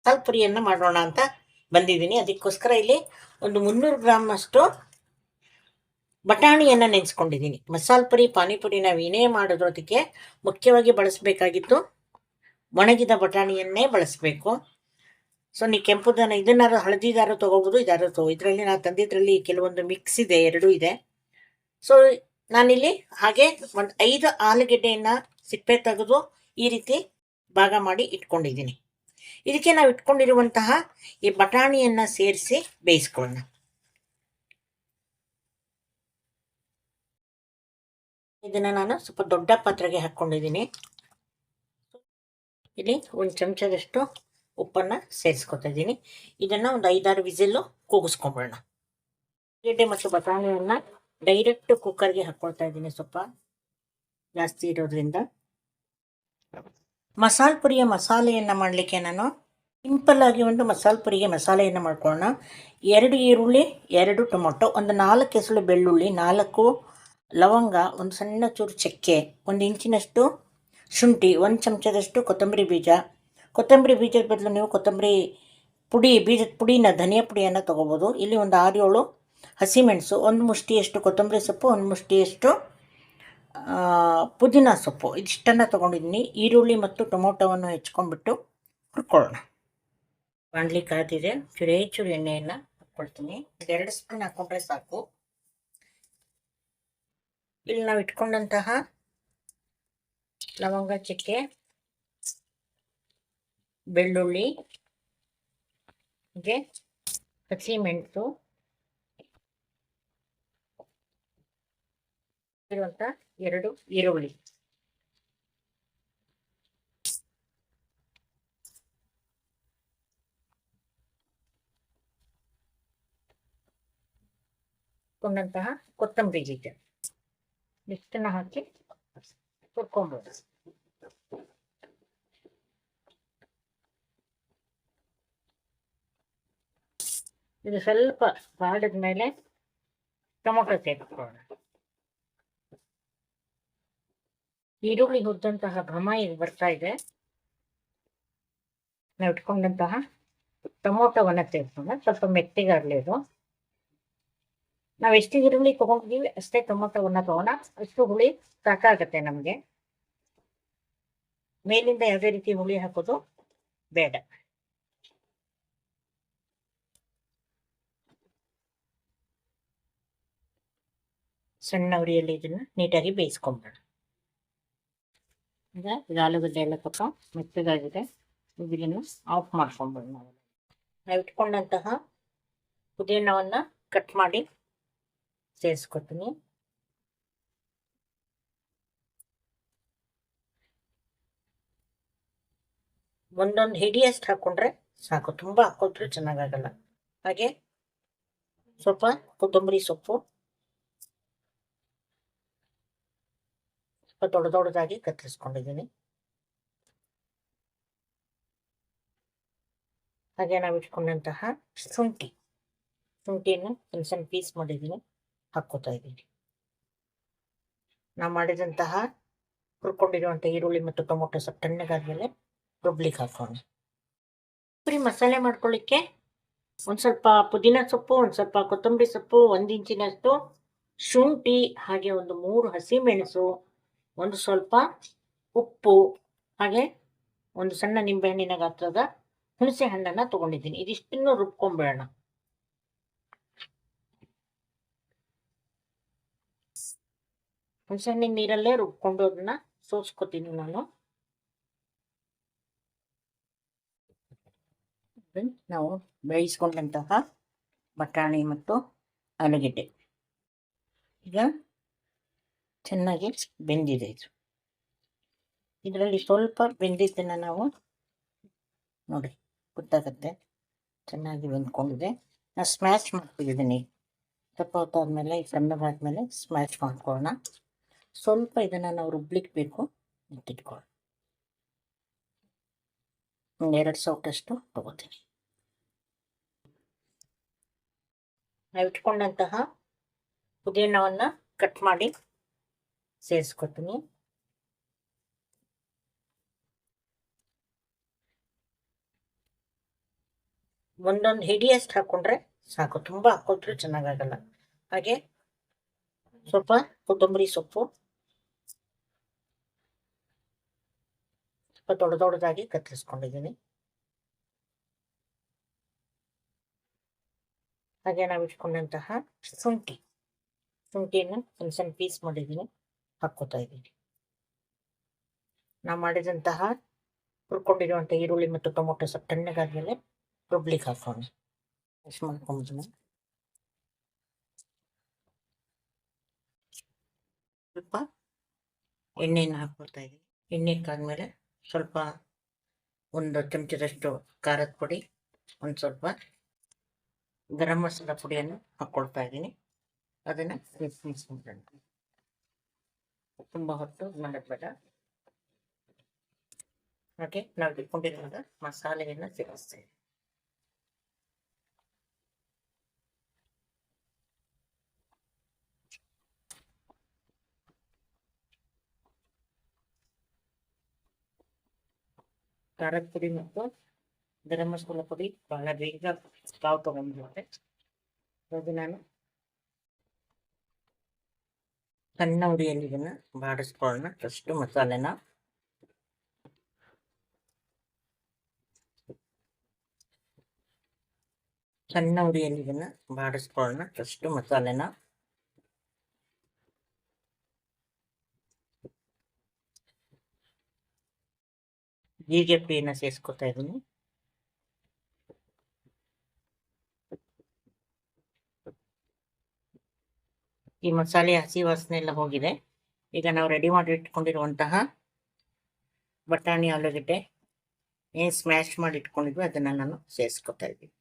ಮಸಾಲೆ ಪುರಿಯನ್ನು ಮಾಡೋಣ ಅಂತ ಬಂದಿದ್ದೀನಿ. ಅದಕ್ಕೋಸ್ಕರ ಇಲ್ಲಿ ಒಂದು 300 ಗ್ರಾಮ್ ಅಷ್ಟು ಬಟಾಣಿಯನ್ನು ನೆನೆಸ್ಕೊಂಡಿದ್ದೀನಿ. ಮಸಾಲೆ ಪುರಿ ಪಾನಿಪುರಿ ನಾವು ಏನೇ ಮಾಡಿದ್ರು ಅದಕ್ಕೆ ಮುಖ್ಯವಾಗಿ ಬಳಸಬೇಕಾಗಿತ್ತು ಒಣಗಿದ ಬಟಾಣಿಯನ್ನೇ ಬಳಸಬೇಕು. ಸೊ ನೀವು ಕೆಂಪುದನ್ನು ಇದನ್ನಾರು ಹಳದಿ ದಾರ ತೊಗೋಬೋದು, ಇದಾರು ಇದರಲ್ಲಿ ನಾನು ತಂದಿದ್ರಲ್ಲಿ ಕೆಲವೊಂದು ಮಿಕ್ಸ್ ಇದೆ, ಎರಡೂ ಇದೆ. ಸೊ ನಾನಿಲ್ಲಿ ಹಾಗೆ ಒಂದು 5 ಆಲೂಗೆಡ್ಡೆಯನ್ನು ಸಿಪ್ಪೆ ತೆಗೆದು ಈ ರೀತಿ ಭಾಗ ಮಾಡಿ ಇಟ್ಕೊಂಡಿದ್ದೀನಿ. ಇದಕ್ಕೆ ನಾವು ಇಟ್ಕೊಂಡಿರುವಂತಹ ಈ ಬಟಾಣಿಯನ್ನು ಸೇರಿಸಿ ಬೇಯಿಸ್ಕೊಳ್ಳೋಣ. ಇದನ್ನು ನಾನು ಸ್ವಲ್ಪ ದೊಡ್ಡ ಪಾತ್ರೆಗೆ ಹಾಕ್ಕೊಂಡಿದ್ದೀನಿ. ಇಲ್ಲಿ ಒಂದು ಚಮಚದಷ್ಟು ಉಪ್ಪನ್ನು ಸೇರಿಸ್ಕೊತಾ ಇದ್ದೀನಿ. ಇದನ್ನು ಒಂದು 5-6 ವಿಸಿಲ್ಲು ಕೂಗಿಸ್ಕೊಂಬಿಡೋಣ. ಗೆಡ್ಡೆ ಮತ್ತು ಬಟಾಣಿಯನ್ನು ಡೈರೆಕ್ಟ್ ಕುಕ್ಕರ್ಗೆ ಹಾಕ್ಕೊಳ್ತಾ ಇದ್ದೀನಿ, ಸ್ವಲ್ಪ ಜಾಸ್ತಿ ಇರೋದ್ರಿಂದ. ಮಸಾಲೆ ಪುರಿಯ ಮಸಾಲೆಯನ್ನು ಮಾಡಲಿಕ್ಕೆ ನಾನು ಸಿಂಪಲ್ ಆಗಿ ಒಂದು ಮಸಾಲೆ ಪುರಿಗೆ ಮಸಾಲೆಯನ್ನು ಮಾಡ್ಕೊಳ್ಳೋಣ. 2 ಈರುಳ್ಳಿ, 2 ಟೊಮೊಟೊ, ಒಂದು 4 ಎಸಳು ಬೆಳ್ಳುಳ್ಳಿ, 4 ಲವಂಗ, ಒಂದು ಸಣ್ಣ ಚೂರು ಚಕ್ಕೆ, 1 ಇಂಚಿನಷ್ಟು ಶುಂಠಿ, 1 ಚಮಚದಷ್ಟು ಕೊತ್ತಂಬರಿ ಬೀಜ. ಕೊತ್ತಂಬರಿ ಬೀಜದ ಬದಲು ನೀವು ಕೊತ್ತಂಬರಿ ಬೀಜದ ಪುಡಿನ, ಧನಿಯಾ ಪುಡಿಯನ್ನು ತೊಗೋಬೋದು. ಇಲ್ಲಿ ಒಂದು 6-7 ಹಸಿಮೆಣಸು, 1 ಮುಷ್ಟಿಯಷ್ಟು ಕೊತ್ತಂಬರಿ ಸೊಪ್ಪು, 1 ಮುಷ್ಟಿಯಷ್ಟು ಪುದೀನ ಸೊಪ್ಪು, ಇದಿಷ್ಟನ್ನು ತೊಗೊಂಡಿದ್ದೀನಿ. ಈರುಳ್ಳಿ ಮತ್ತು ಟೊಮೊಟೊವನ್ನು ಹೆಚ್ಕೊಂಡ್ಬಿಟ್ಟು ಹುರ್ಕೊಳ್ಳೋಣ. ಬಾಣಲಿ ಕಾದಿದೆ, ಚೂರು ಎಣ್ಣೆಯನ್ನು ಹಾಕ್ಕೊಳ್ತೀನಿ. 2 ಸ್ಪೂನ್ ಹಾಕ್ಕೊಂಡ್ರೆ ಸಾಕು. ಇಲ್ಲಿ ನಾವು ಇಟ್ಕೊಂಡಂತಹ ಲವಂಗ, ಚಕ್ಕೆ, ಬೆಳ್ಳುಳ್ಳಿ, ಹೀಗೆ ಹಸಿಮೆಣಸು ಇರುವಂಥ 2 ಈರುಳ್ಳಿ, ಕೊಂಡಂತಹ ಕೊತ್ತಂಬರಿ ಬೀಜ ಇಷ್ಟನ್ನು ಹಾಕಿ ಹುರ್ಕೊಂಬೋದು. ಇದು ಸ್ವಲ್ಪ ಬಾಡಿದ ಮೇಲೆ ಟೊಮೊಟೊ ಸೇರಿಸ್ಕೊಳ್ಳೋಣ. ಈರುಳ್ಳಿ ಹುರಿದಂತಹ ಘಮ ಇದು ಬರ್ತಾ ಇದೆ. ನಾವು ಇಟ್ಕೊಂಡಂತಹ ಟೊಮೊಟೊವನ್ನು ಸೇರಿಸೋಣ. ಸ್ವಲ್ಪ ಮೆತ್ತಗಾಗಲಿ ಇದು. ನಾವು ಎಷ್ಟು ಈರುಳ್ಳಿ ತೊಗೊಂಡಿದ್ದೀವಿ ಅಷ್ಟೇ ಟೊಮೊಟೊವನ್ನು ತೊಗೋಣ. ಅಷ್ಟು ಹುಳಿ ಸಾಕಾಗತ್ತೆ ನಮಗೆ. ಮೇಲಿಂದ ಯಾವುದೇ ರೀತಿ ಹುಳಿ ಹಾಕೋದು ಬೇಡ. ಸಣ್ಣ ಉರಿಯಲ್ಲಿ ಇದನ್ನು ನೀಟಾಗಿ ಬೇಯಿಸ್ಕೊಂಬೇಡ. ಈಗ ಆಲೂಗಡ್ಡೆ ಎಲ್ಲ ಸ್ವಲ್ಪ ಮೆತ್ತಗಾಗಿದೆ. ಇದನ್ನು ಆಫ್ ಮಾಡ್ಕೊಂಬೇಡ. ನಾವು ಇಟ್ಕೊಂಡಂತಹ ಪುದೀನವನ್ನು ಕಟ್ ಮಾಡಿ ಸೇರಿಸ್ಕೊತೀನಿ. ಒಂದೊಂದು ಹಿಡಿಯಷ್ಟು ಹಾಕ್ಕೊಂಡ್ರೆ ಸಾಕು, ತುಂಬ ಹಾಕೊಂಡ್ರೆ ಚೆನ್ನಾಗಾಗಲ್ಲ. ಹಾಗೆ ಸ್ವಲ್ಪ ಕೊತ್ತಂಬರಿ ಸೊಪ್ಪು ಸ್ವಲ್ಪ ದೊಡ್ಡದಾಗಿ ಕತ್ತರಿಸ್ಕೊಂಡಿದ್ದೀನಿ. ಹಾಗೆ ನಾವು ಇಟ್ಕೊಂಡಂತಹ ಶುಂಠಿಯನ್ನು ಸಣ್ಣ ಸಣ್ಣ ಪೀಸ್ ಮಾಡಿದ್ದೀನಿ, ಹಾಕ್ಕೋತಾ ಇದ್ದೀನಿ. ನಾವು ಮಾಡಿದಂತಹ ಹುರ್ಕೊಂಡಿರುವಂಥ ಈರುಳ್ಳಿ ಮತ್ತು ಟೊಮೊಟೊ ಸ್ವಲ್ಪ ತಣ್ಣಗಾದ್ಮೇಲೆ ರುಬ್ಲಿಕ್ಕೆ ಹಾಕೋಣ. ಪುರಿ ಮಸಾಲೆ ಮಾಡ್ಕೊಳ್ಳಿಕ್ಕೆ ಒಂದು ಸ್ವಲ್ಪ ಪುದೀನ ಸೊಪ್ಪು, ಒಂದು ಸ್ವಲ್ಪ ಕೊತ್ತಂಬರಿ ಸೊಪ್ಪು, 1 ಇಂಚಿನಷ್ಟು ಶುಂಠಿ, ಹಾಗೆ ಒಂದು 3 ಹಸಿಮೆಣಸು, ಒಂದು ಸ್ವಲ್ಪ ಉಪ್ಪು, ಹಾಗೆ ಒಂದು ಸಣ್ಣ ನಿಂಬೆಹಣ್ಣಿನ ಗಾತ್ರದ ಹುಣಸೆ ಹಣ್ಣನ್ನು ತೊಗೊಂಡಿದ್ದೀನಿ. ಇದಿಷ್ಟನ್ನು ರುಬ್ಕೊಂಬೇಡ. ಹುಣಸೆ ಹಣ್ಣಿನ ನೀರಲ್ಲೇ ರುಬ್ಕೊಂಡು ಅದನ್ನ ಸೋಸ್ಕೊತೀನಿ ನಾನು. ನಾವು ಬೇಯಿಸ್ಕೊಂಡಂತಹ ಬಟಾಣಿ ಮತ್ತು ಆಲೂಗೆಡ್ಡೆ ಈಗ ಚೆನ್ನಾಗಿ ಬೆಂದಿದೆ. ಇದರಲ್ಲಿ ಸ್ವಲ್ಪ ಬೆಂದಿದ್ದನ್ನು ನಾವು ನೋಡಿ ಗೊತ್ತಾಗುತ್ತೆ, ಚೆನ್ನಾಗಿ ಬೆಂದ್ಕೊಂಡಿದೆ. ನಾನು ಸ್ಮ್ಯಾಶ್ ಮಾಡ್ತಿದ್ದೀನಿ. ಸ್ವಲ್ಪ ಹೊತ್ತಾದ್ಮೇಲೆ ಸಣ್ಣಗಾದ್ಮೇಲೆ ಸ್ಮ್ಯಾಶ್ ಮಾಡ್ಕೊಳ್ಳೋಣ. ಸ್ವಲ್ಪ ಇದನ್ನು ನಾವು ರುಬ್ಲಿಕ್ಕೆ ಬೇಕು, ಇಟ್ಟಿಟ್ಕೊಳ್ಳೋಣ. 2 ಸೌಟಷ್ಟು ತಗೋತೀನಿ. ನಾವು ಇಟ್ಕೊಂಡಂತಹ ಪುದೀನವನ್ನು ಕಟ್ ಮಾಡಿ ಸೇರಿಸ್ಕೊತೀನಿ. ಒಂದೊಂದು ಹಿಡಿಯಷ್ಟು ಹಾಕೊಂಡ್ರೆ ಸಾಕು, ತುಂಬ ಹಾಕೊಂಡ್ರೆ ಚೆನ್ನಾಗಾಗಲ್ಲ. ಹಾಗೆ ಸ್ವಲ್ಪ ಕೊತ್ತಂಬರಿ ಸೊಪ್ಪು ಸ್ವಲ್ಪ ದೊಡ್ಡ ದೊಡ್ಡದಾಗಿ ಕತ್ತರಿಸ್ಕೊಂಡಿದ್ದೀನಿ. ಹಾಗೆ ನಾವು ಇಟ್ಕೊಂಡಂತಹ ಶುಂಠಿಯನ್ನು ಸಣ್ಣ ಸಣ್ಣ ಪೀಸ್ ಮಾಡಿದ್ದೀನಿ, ಹಾಕ್ಕೋತಾ ಇದ್ದೀನಿ. ನಾವು ಮಾಡಿದಂತಹ ಹುರ್ಕೊಂಡಿರುವಂಥ ಈರುಳ್ಳಿ ಮತ್ತು ಟೊಮೊಟೊ ಸ್ವಲ್ಪ ತಣ್ಣಗಾದ್ಮೇಲೆ ರುಬ್ಲಿಕ್ಕೆ ಹಾಕೋಣ. ಇಷ್ಟು ಮಾಡ್ಕೊಂಬಿದ್ದೀನಿ. ಸ್ವಲ್ಪ ಎಣ್ಣೆಯನ್ನು ಹಾಕ್ಕೊಳ್ತಾ ಇದ್ದೀನಿ. ಎಣ್ಣೆ ಕಾದ್ಮೇಲೆ ಸ್ವಲ್ಪ ಒಂದು ಚಮಚದಷ್ಟು ಖಾರದ ಪುಡಿ, ಒಂದು ಸ್ವಲ್ಪ ಗರಂ ಮಸಾಲ ಪುಡಿಯನ್ನು ಹಾಕ್ಕೊಳ್ತಾ ಇದ್ದೀನಿ. ಅದನ್ನು ಮಿಕ್ಸ್ಕೊಂಡ್ಬಿಡೋಣ. ತುಂಬ ಹೊತ್ತು ಮಾಡೋದು ಬೇಡ. ಹಾಗೆ ನಾವು ಇಟ್ಕೊಂಡಿರೋದ ಮಸಾಲೆಯನ್ನು ಸೇರಿಸ್ತೇವೆ. ಖಾರದ ಪುಡಿ ಮತ್ತು ಗರಂ ಮಸಾಲ ಪುಡಿ ಬಹಳ ಬೇಗ ಕಾವು ತಗೊಂಡ್ಬಿಡುತ್ತೆ. ಅದು ನಾನು ಸಣ್ಣ ಉರಿಯಲ್ಲಿ ಇದನ್ನು ಬಾಡಿಸ್ಕೊಳ್ಳೋಣ. ಫಸ್ಟು ಮಸಾಲೆನ ಸಣ್ಣ ಉರಿಯಲ್ಲಿ ಇದನ್ನು ಬಾಡಿಸ್ಕೊಳ್ಳೋಣ. ಫಸ್ಟು ಮಸಾಲೆನ ಜೀರಿಗೆ ಪುಡಿಯನ್ನು ಸೇರಿಸ್ಕೊತಾ ಇದ್ದೀನಿ. ಈ ಮಸಾಲೆ ಹಸಿ ವಾಸನೆ ಎಲ್ಲ ಹೋಗಿದೆ. ಈಗ ನಾವು ರೆಡಿ ಮಾಡಿ ಇಟ್ಕೊಂಡಿರುವಂತಹ ಬಟಾಣಿ ಆಲೂಗಡ್ಡೆ ಏನು ಸ್ಮ್ಯಾಶ್ ಮಾಡಿ ಇಟ್ಕೊಂಡಿದ್ವಿ ಅದನ್ನು ನಾನು ಸೇರಿಸ್ಕೊತಾ ಇದ್ದೀನಿ.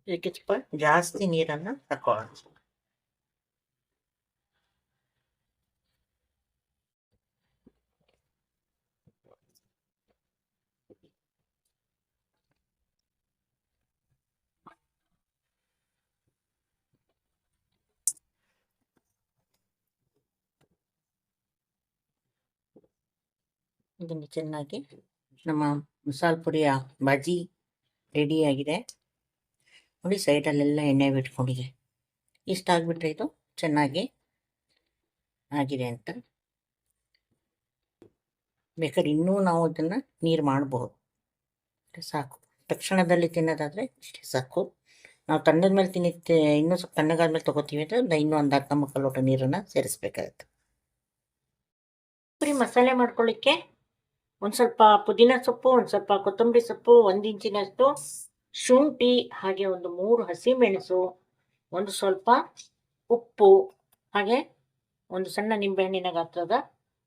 ಇದಕ್ಕೆ ಸ್ವಲ್ಪ ಜಾಸ್ತಿ ನೀರನ್ನು ಹಾಕೋಣ. ಇದನ್ನು ಚೆನ್ನಾಗಿ ನಮ್ಮ ಮಸಾಲೆ ಪುಡಿಯ ಬಾಜಿ ರೆಡಿಯಾಗಿದೆ ನೋಡಿ. ಸೈಡಲ್ಲೆಲ್ಲ ಎಣ್ಣೆ ಬಿಟ್ಕೊಂಡಿದೆ. ಇಷ್ಟ ಆಗಿಬಿಟ್ರೆ ಇದು ಚೆನ್ನಾಗಿ ಆಗಿದೆ ಅಂತ. ಬೇಕಾದ್ರೆ ಇನ್ನೂ ನಾವು ಅದನ್ನು ನೀರು ಮಾಡಬಹುದು. ಸಾಕು, ತಕ್ಷಣದಲ್ಲಿ ತಿನ್ನೋದಾದರೆ ಇಷ್ಟೇ ಸಾಕು. ನಾವು ತಣ್ಣದ ಮೇಲೆ ಇನ್ನೂ ಸ್ವಲ್ಪ ತಣ್ಣಗಾದ್ಮೇಲೆ ತೊಗೋತೀವಿ ಅಂದರೆ ಇನ್ನೂ ಒಂದು ಅರ್ಧ ಮುಕ್ಕಾಲು ಲೋಟ ನೀರನ್ನು ಸೇರಿಸ್ಬೇಕಾಗತ್ತೆ. ಪುರಿ ಮಸಾಲೆ ಮಾಡ್ಕೊಳ್ಳಿಕ್ಕೆ ಒಂದು ಸ್ವಲ್ಪ ಪುದೀನ ಸೊಪ್ಪು, ಒಂದು ಸ್ವಲ್ಪ ಕೊತ್ತಂಬರಿ ಸೊಪ್ಪು, 1 ಇಂಚಿನಷ್ಟು ಶುಂಠಿ, ಹಾಗೆ ಒಂದು 3 ಹಸಿಮೆಣಸು, ಒಂದು ಸ್ವಲ್ಪ ಉಪ್ಪು, ಹಾಗೆ ಒಂದು ಸಣ್ಣ ನಿಂಬೆಹಣ್ಣಿನ ಗಾತ್ರದ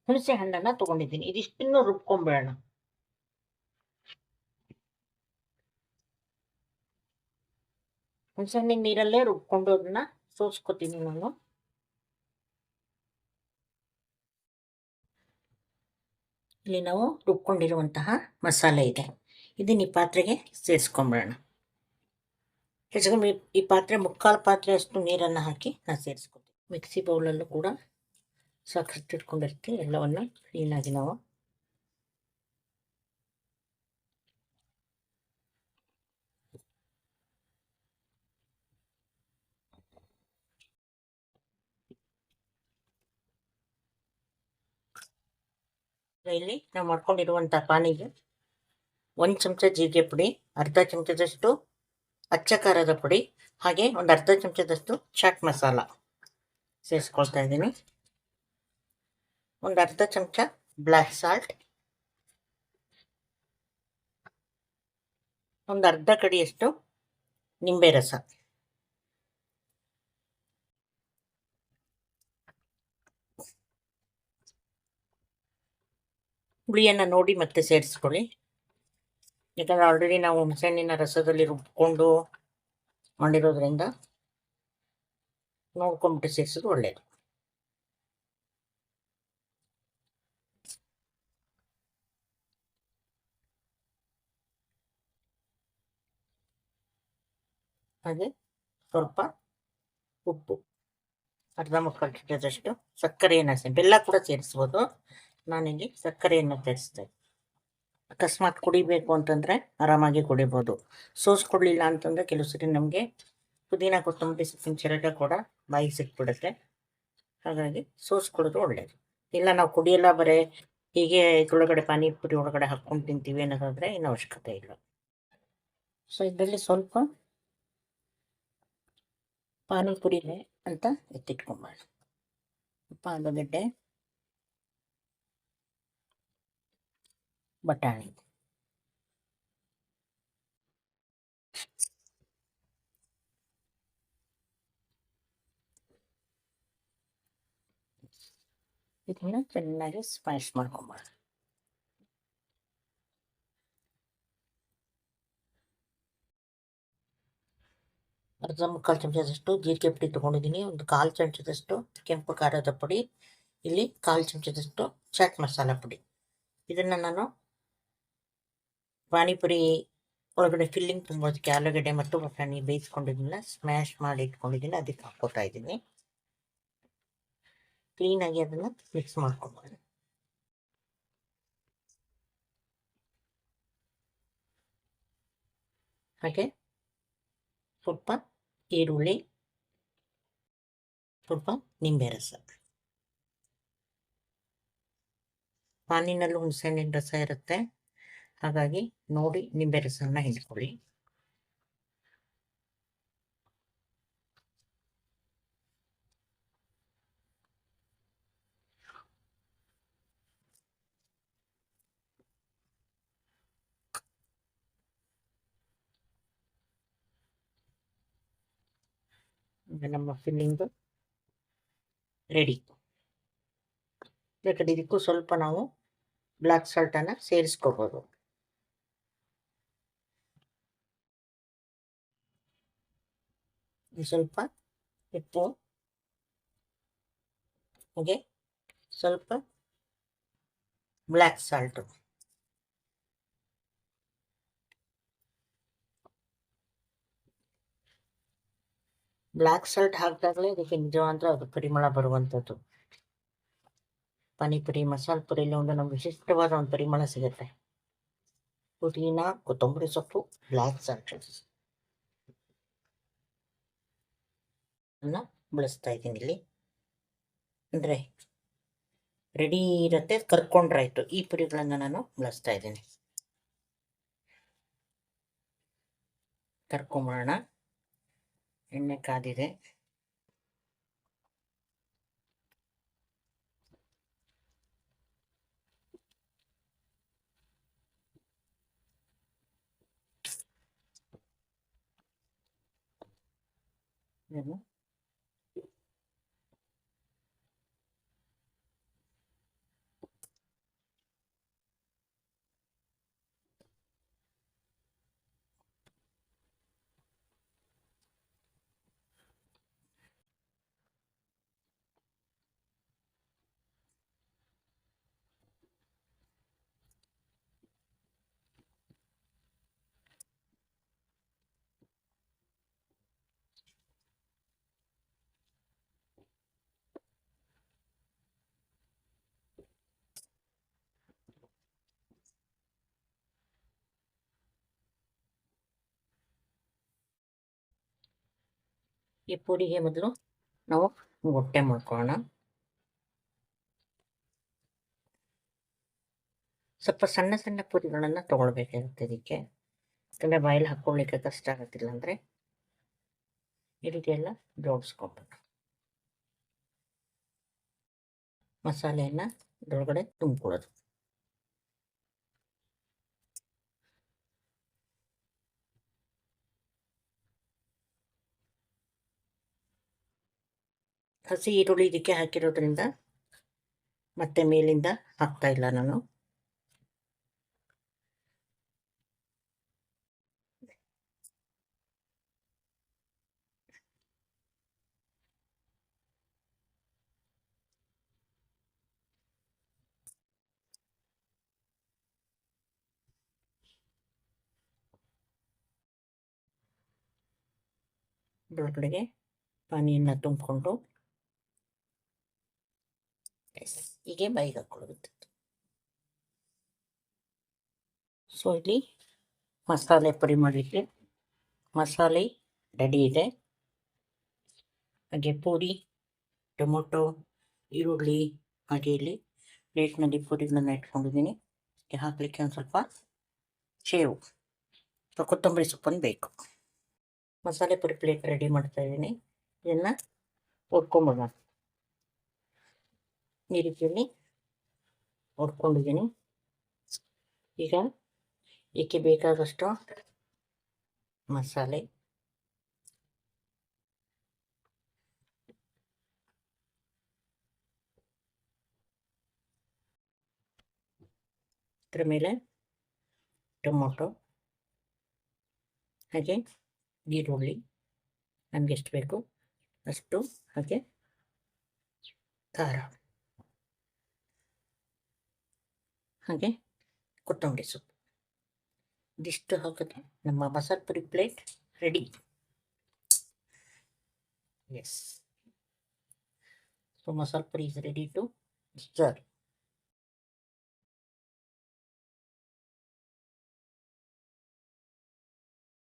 ಹುಣಸೆ ಹಣ್ಣನ್ನು ತೊಗೊಂಡಿದ್ದೀನಿ. ಇದಿಷ್ಟನ್ನು ರುಬ್ಕೊಂಬೇಡ. ಹುಣಸೆ ಹಣ್ಣಿನ ನೀರಲ್ಲೇ ರುಬ್ಕೊಂಡು ಅದನ್ನ ಸೋಸ್ಕೊತೀನಿ ನಾನು. ಇಲ್ಲಿ ನಾವು ರುಬ್ಕೊಂಡಿರುವಂತಹ ಮಸಾಲೆ ಇದೆ, ಇದನ್ನ ಈ ಪಾತ್ರೆಗೆ ಸೇರಿಸ್ಕೊಂಬಿಡೋಣ. ಹೆಚ್ಚಿಗೆ ಈ ಪಾತ್ರೆ ಮುಕ್ಕಾಲು ಪಾತ್ರೆ ಅಷ್ಟು ನೀರನ್ನು ಹಾಕಿ ನಾನು ಸೇರಿಸ್ಕೊತೀನಿ. ಮಿಕ್ಸಿ ಬೌಲಲ್ಲೂ ಕೂಡ ಸಾಕಷ್ಟು ಇಟ್ಕೊಂಡಿರ್ತೀನಿ. ಎಲ್ಲವನ್ನು ಕ್ಲೀನಾಗಿ ನಾವು ಇಲ್ಲಿ ನಾವು ಮಾಡ್ಕೊಂಡಿರುವಂಥ ಪಾನಿಗೆ 1 ಚಮಚ ಜೀರಿಗೆ ಪುಡಿ, ಅರ್ಧ ಚಮಚದಷ್ಟು ಅಚ್ಚ ಖಾರದ ಪುಡಿ, ಹಾಗೆ ಒಂದು ಅರ್ಧ ಚಮಚದಷ್ಟು ಚಾಟ್ ಮಸಾಲ ಸೇರಿಸ್ಕೊಳ್ತಾ ಇದ್ದೀನಿ. ಒಂದು ಅರ್ಧ ಚಮಚ ಬ್ಲ್ಯಾಕ್ ಸಾಲ್ಟ್, ಒಂದು ಅರ್ಧ ಕಡಿಯಷ್ಟು ನಿಂಬೆ ರಸ, ಹುಳಿಯನ್ನು ನೋಡಿ ಮತ್ತೆ ಸೇರಿಸ್ಕೊಳ್ಳಿ. ಯಾಕಂದರೆ ಆಲ್ರೆಡಿ ನಾವು ಹುಣಸೆಹಣ್ಣಿನ ರಸದಲ್ಲಿ ರುಬ್ಕೊಂಡು ಮಾಡಿರೋದ್ರಿಂದ ನೋಡ್ಕೊಂಬಿಟ್ಟು ಸೇರಿಸೋದು ಒಳ್ಳೆಯದು. ಹಾಗೆ ಸ್ವಲ್ಪ ಉಪ್ಪು, ಅರ್ಧ ಮುಕ್ಕಾಲು ಚಮಚದಷ್ಟು ಸಕ್ಕರೆಯನ್ನು ಬೆಲ್ಲ ಕೂಡ ಸೇರಿಸ್ಬೋದು. ನಾನಿಲ್ಲಿ ಸಕ್ಕರೆಯನ್ನು ಸೇರಿಸ್ತೇನೆ. ಅಕಸ್ಮಾತ್ ಕುಡಿಬೇಕು ಅಂತಂದರೆ ಆರಾಮಾಗಿ ಕುಡಿಬೋದು. ಸೋಸ್ಕೊಡ್ಲಿಲ್ಲ ಅಂತಂದರೆ ಕೆಲವು ಸರಿ ನಮಗೆ ಪುದೀನ ಕೊತ್ತಂಬರಿ ಸೊಪ್ಪಿನ ಚಿರಟ ಕೂಡ ಬಾಯಿಗೆ ಸಿಕ್ಬಿಡುತ್ತೆ. ಹಾಗಾಗಿ ಸೋಸ್ಕೊಡೋದು ಒಳ್ಳೆಯದು. ಇಲ್ಲ ನಾವು ಕುಡಿಯಲ್ಲ, ಬರೀ ಹೀಗೆ ಇದ್ರೊಳಗಡೆ ಪಾನಿಪುರಿ ಒಳಗಡೆ ಹಾಕ್ಕೊಂಡು ತಿಂತೀವಿ ಅನ್ನೋದಾದರೆ ಏನು ಅವಶ್ಯಕತೆ ಇಲ್ಲ. ಸೊ ಇದರಲ್ಲಿ ಸ್ವಲ್ಪ ಪಾನಿಪುರಿನೇ ಅಂತ ಎತ್ತಿಟ್ಕೊಂಬಾರ. ಆಲೂಗಡ್ಡೆ, ಬಟಾಣಿ, ಇದನ್ನ ಚೆನ್ನಾಗಿ ಸ್ಮ್ಯಾಶ್ ಮಾಡ್ಕೊಂಬಾರ. ಅರ್ಧ ಮುಕ್ಕಾಲು ಚಮಚದಷ್ಟು ಜೀರಿಗೆ ಪುಡಿ ತೊಗೊಂಡಿದ್ದೀನಿ. ಒಂದು ಕಾಲು ಚಮಚದಷ್ಟು ಕೆಂಪು ಖಾರದ ಪುಡಿ, ಇಲ್ಲಿ ಕಾಲು ಚಮಚದಷ್ಟು ಚಾಟ್ ಮಸಾಲ ಪುಡಿ. ಇದನ್ನು ನಾನು ಪಾನಿಪುರಿ ಒಳಗಡೆ ಫಿಲ್ಲಿಂಗ್ ತುಂಬೋದಕ್ಕೆ ಆಲೂಗಡ್ಡೆ ಮತ್ತು ಬಟಾಣಿ ಬೇಯಿಸ್ಕೊಂಡಿದ್ದನ್ನ ಸ್ಮ್ಯಾಶ್ ಮಾಡಿ ಇಟ್ಕೊಂಡಿದ್ದೀನಿ, ಅದಕ್ಕೆ ಹಾಕ್ಕೊತಾ ಇದ್ದೀನಿ. ಕ್ಲೀನಾಗಿ ಅದನ್ನು ಮಿಕ್ಸ್ ಮಾಡ್ಕೊಬೋದು. ಹಾಗೆ ಸ್ವಲ್ಪ ಈರುಳ್ಳಿ, ಸ್ವಲ್ಪ ನಿಂಬೆ ರಸ. ಪಾನಿನಲ್ಲೂ ಹುಣಸೆಹಣ್ಣಿನ ರಸ ಇರುತ್ತೆ, ಹಾಗಾಗಿ ನೋಡಿ ನಿಂಬೆ ರಸನ ಹಿಂಡ್ಕೊಳ್ಳಿ. ನಮ್ಮ ಫಿಲ್ಲಿಂಗು ರೆಡಿ. ಬೇಕಾದ್ರೆ ಇದಕ್ಕೂ ಸ್ವಲ್ಪ ನಾವು ಬ್ಲ್ಯಾಕ್ ಸಾಲ್ಟನ್ನು ಸೇರಿಸ್ಕೋಬೋದು. ಸ್ವಲ್ಪ ಉಪ್ಪು, ಹಾಗೆ ಸ್ವಲ್ಪ ಬ್ಲ್ಯಾಕ್ ಸಾಲ್ಟು. ಬ್ಲ್ಯಾಕ್ ಸಾಲ್ಟ್ ಹಾಕಿದಾಗಲೇ ಇದಕ್ಕೆ ನಿಜವಾದ ಅದು ಪರಿಮಳ ಬರುವಂಥದ್ದು. ಪಾನಿಪುರಿ ಮಸಾಲೆ ಪುರಿಯಲ್ಲಿ ಒಂದು ನಮ್ಗೆ ವಿಶಿಷ್ಟವಾದ ಒಂದು ಪರಿಮಳ ಸಿಗುತ್ತೆ. ಪುದೀನ, ಕೊತ್ತಂಬರಿ ಸೊಪ್ಪು, ಬ್ಲ್ಯಾಕ್ ಸಾಲ್ಟ್ ಅನ್ನ ಬಳಸ್ತಾ ಇದ್ದೀನಿ ಇಲ್ಲಿ. ಅಂದರೆ ರೆಡಿ ಇರುತ್ತೆ, ಕರ್ಕೊಂಡ್ರಾಯ್ತು. ಈ ಪುರಿಗಳನ್ನು ನಾನು ಬಳಸ್ತಾ ಇದ್ದೀನಿ. ಕರ್ಕೊಂಬರೋಣ. ಎಣ್ಣೆ ಕಾದಿದೆ. ಇದನ್ನು ಈ ಪುರಿಗೆ ಮೊದಲು ನಾವು ಮೊಟ್ಟೆ ಮಾಡ್ಕೊಳ್ಳೋಣ. ಸ್ವಲ್ಪ ಸಣ್ಣ ಸಣ್ಣ ಪುರಿಗಳನ್ನು ತೊಗೊಳ್ಬೇಕಾಗುತ್ತೆ ಇದಕ್ಕೆ, ಯಾಕಂದರೆ ಬಾಯಲ್ಲಿ ಹಾಕ್ಕೊಳ್ಳಿಕ್ಕೆ ಕಷ್ಟ ಆಗುತ್ತಿಲ್ಲ. ಅಂದರೆ ಈ ರೀತಿ ಎಲ್ಲ ಜೋಡಿಸ್ಕೊಬೇಕು. ಮಸಾಲೆಯನ್ನು ಇದರೊಳಗಡೆ ತುಂಬಿಕೊಳ್ಳೋದು. ಹಸಿ ಈರುಳ್ಳಿ ಇದಕ್ಕೆ ಹಾಕಿರೋದ್ರಿಂದ ಮತ್ತೆ ಮೇಲಿಂದ ಹಾಕ್ತಾ ಇಲ್ಲ ನಾನು. ಇದರೊಳಗಡೆಗೆ ಪಾನಿಯನ್ನು ತುಂಬಿಕೊಂಡು ಹೀಗೆ ಬಾಯಿಗೆ ಹಾಕೊಳ್ಳುತ್ತೆ. ಸೊ ಇಲ್ಲಿ ಮಸಾಲೆ ಪುಡಿ ಮಾಡಲಿಕ್ಕೆ ಮಸಾಲೆ ರೆಡಿ ಇದೆ. ಹಾಗೆ ಪೂರಿ, ಟೊಮೊಟೊ, ಈರುಳ್ಳಿ, ಹಾಗೆ ಇಲ್ಲಿ ಪ್ಲೇಟ್ನಲ್ಲಿ ಪುರಿಗಳನ್ನು ಇಟ್ಕೊಂಡಿದ್ದೀನಿ. ಹಾಕಲಿಕ್ಕೆ ಒಂದು ಸ್ವಲ್ಪ ಸೇವು ಅಥವಾ ಕೊತ್ತಂಬರಿ ಸೊಪ್ಪನ್ನು ಬೇಕು. ಮಸಾಲೆ ಪುರಿ ಪ್ಲೇಟ್ ರೆಡಿ ಮಾಡ್ತಾ ಇದ್ದೀನಿ. ಇದನ್ನು ಒಡ್ಕೊಂಬಿಡೋಣ. ಈ ರೀತಿಯಲ್ಲಿ ಒಡ್ಕೊಂಡಿದ್ದೀನಿ. ಈಗ ಇದಕ್ಕೆ ಬೇಕಾದಷ್ಟು ಮಸಾಲೆ, ಇದರ ಮೇಲೆ ಟೊಮೊಟೊ, ಹಾಗೆ ಈರುಳ್ಳಿ ನಮಗೆ ಎಷ್ಟು ಬೇಕು ಅಷ್ಟು, ಹಾಗೆ ಖಾರ, ಹಾಗೆ ಕೊತ್ತಂಬರಿ ಸೊಪ್ಪು ಇದಿಷ್ಟು ಹಾಕಿದ್ರೆ ನಮ್ಮ masala puri plate ready. Yes, so masala puri is ready to serve.